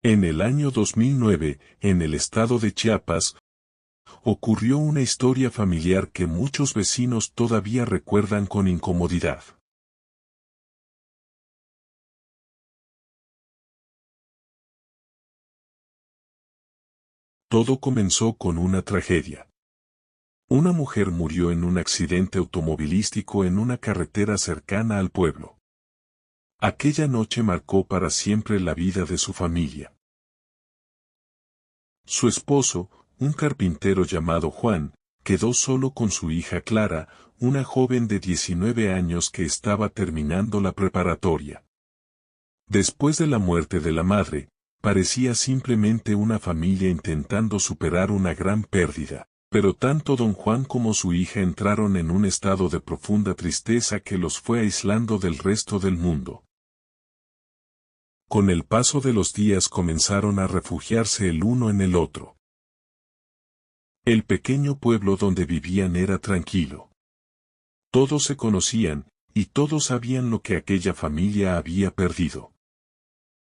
En el año 2009, en el estado de Chiapas, ocurrió una historia familiar que muchos vecinos todavía recuerdan con incomodidad. Todo comenzó con una tragedia. Una mujer murió en un accidente automovilístico en una carretera cercana al pueblo. Aquella noche marcó para siempre la vida de su familia. Su esposo, un carpintero llamado Juan, quedó solo con su hija Clara, una joven de 19 años que estaba terminando la preparatoria. Después de la muerte de la madre, parecía simplemente una familia intentando superar una gran pérdida, pero tanto don Juan como su hija entraron en un estado de profunda tristeza que los fue aislando del resto del mundo. Con el paso de los días comenzaron a refugiarse el uno en el otro. El pequeño pueblo donde vivían era tranquilo. Todos se conocían, y todos sabían lo que aquella familia había perdido.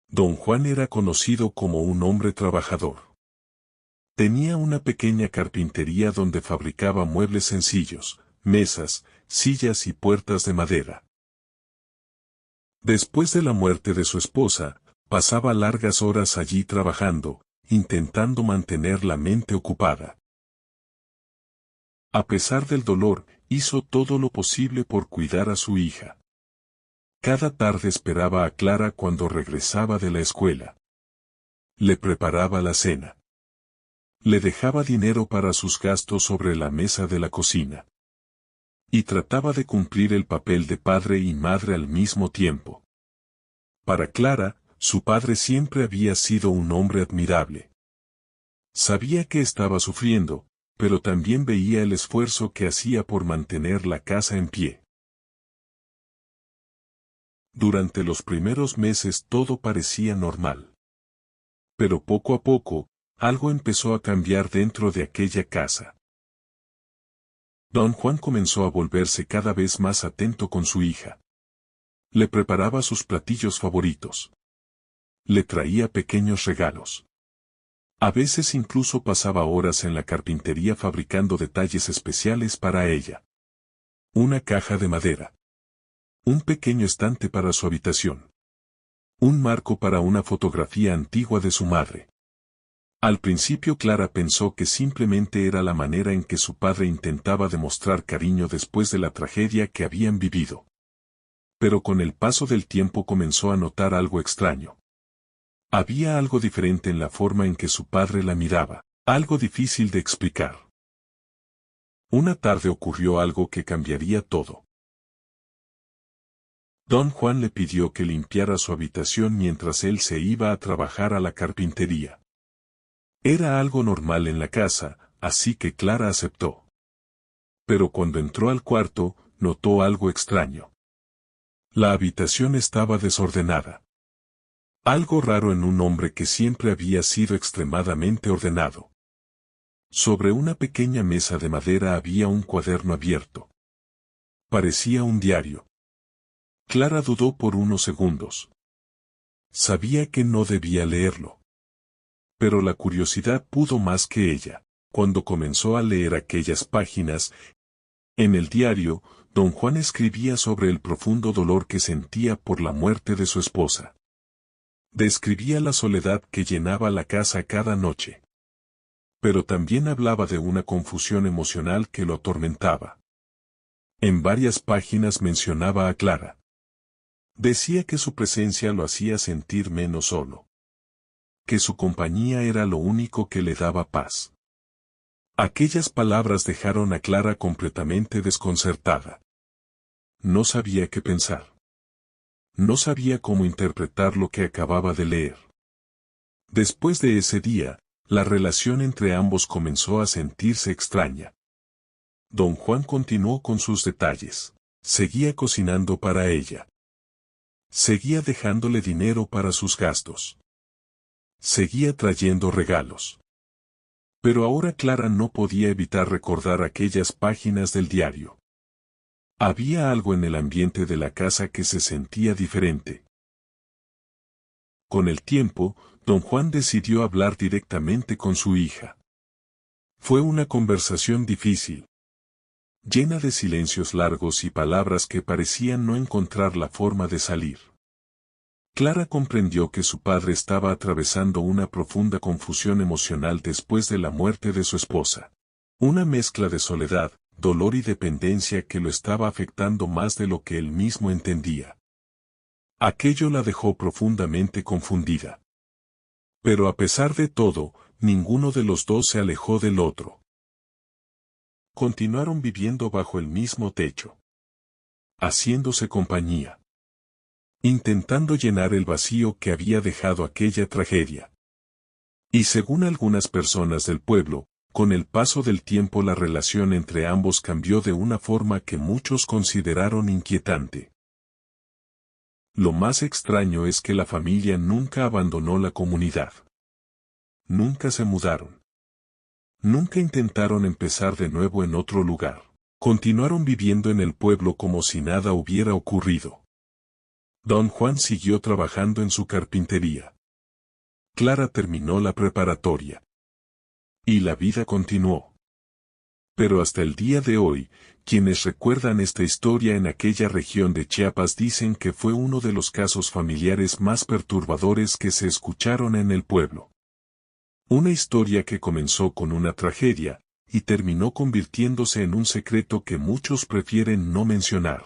Don Juan era conocido como un hombre trabajador. Tenía una pequeña carpintería donde fabricaba muebles sencillos, mesas, sillas y puertas de madera. Después de la muerte de su esposa, pasaba largas horas allí trabajando, intentando mantener la mente ocupada. A pesar del dolor, hizo todo lo posible por cuidar a su hija. Cada tarde esperaba a Clara cuando regresaba de la escuela. Le preparaba la cena. Le dejaba dinero para sus gastos sobre la mesa de la cocina. Y trataba de cumplir el papel de padre y madre al mismo tiempo. Para Clara, su padre siempre había sido un hombre admirable. Sabía que estaba sufriendo, pero también veía el esfuerzo que hacía por mantener la casa en pie. Durante los primeros meses todo parecía normal. Pero poco a poco, algo empezó a cambiar dentro de aquella casa. Don Juan comenzó a volverse cada vez más atento con su hija. Le preparaba sus platillos favoritos. Le traía pequeños regalos. A veces incluso pasaba horas en la carpintería fabricando detalles especiales para ella. Una caja de madera. Un pequeño estante para su habitación. Un marco para una fotografía antigua de su madre. Al principio Clara pensó que simplemente era la manera en que su padre intentaba demostrar cariño después de la tragedia que habían vivido. Pero con el paso del tiempo comenzó a notar algo extraño. Había algo diferente en la forma en que su padre la miraba, algo difícil de explicar. Una tarde ocurrió algo que cambiaría todo. Don Juan le pidió que limpiara su habitación mientras él se iba a trabajar a la carpintería. Era algo normal en la casa, así que Clara aceptó. Pero cuando entró al cuarto, notó algo extraño. La habitación estaba desordenada. Algo raro en un hombre que siempre había sido extremadamente ordenado. Sobre una pequeña mesa de madera había un cuaderno abierto. Parecía un diario. Clara dudó por unos segundos. Sabía que no debía leerlo. Pero la curiosidad pudo más que ella. Cuando comenzó a leer aquellas páginas, en el diario, don Juan escribía sobre el profundo dolor que sentía por la muerte de su esposa. Describía la soledad que llenaba la casa cada noche. Pero también hablaba de una confusión emocional que lo atormentaba. En varias páginas mencionaba a Clara. Decía que su presencia lo hacía sentir menos solo. Que su compañía era lo único que le daba paz. Aquellas palabras dejaron a Clara completamente desconcertada. No sabía qué pensar. No sabía cómo interpretar lo que acababa de leer. Después de ese día, la relación entre ambos comenzó a sentirse extraña. Don Juan continuó con sus detalles. Seguía cocinando para ella. Seguía dejándole dinero para sus gastos. Seguía trayendo regalos. Pero ahora Clara no podía evitar recordar aquellas páginas del diario. Había algo en el ambiente de la casa que se sentía diferente. Con el tiempo, Don Juan decidió hablar directamente con su hija. Fue una conversación difícil, llena de silencios largos y palabras que parecían no encontrar la forma de salir. Clara comprendió que su padre estaba atravesando una profunda confusión emocional después de la muerte de su esposa. Una mezcla de soledad, dolor y dependencia que lo estaba afectando más de lo que él mismo entendía. Aquello la dejó profundamente confundida. Pero a pesar de todo, ninguno de los dos se alejó del otro. Continuaron viviendo bajo el mismo techo, haciéndose compañía, intentando llenar el vacío que había dejado aquella tragedia. Y según algunas personas del pueblo, con el paso del tiempo la relación entre ambos cambió de una forma que muchos consideraron inquietante. Lo más extraño es que la familia nunca abandonó la comunidad. Nunca se mudaron. Nunca intentaron empezar de nuevo en otro lugar. Continuaron viviendo en el pueblo como si nada hubiera ocurrido. Don Juan siguió trabajando en su carpintería. Clara terminó la preparatoria. Y la vida continuó. Pero hasta el día de hoy, quienes recuerdan esta historia en aquella región de Chiapas dicen que fue uno de los casos familiares más perturbadores que se escucharon en el pueblo. Una historia que comenzó con una tragedia, y terminó convirtiéndose en un secreto que muchos prefieren no mencionar.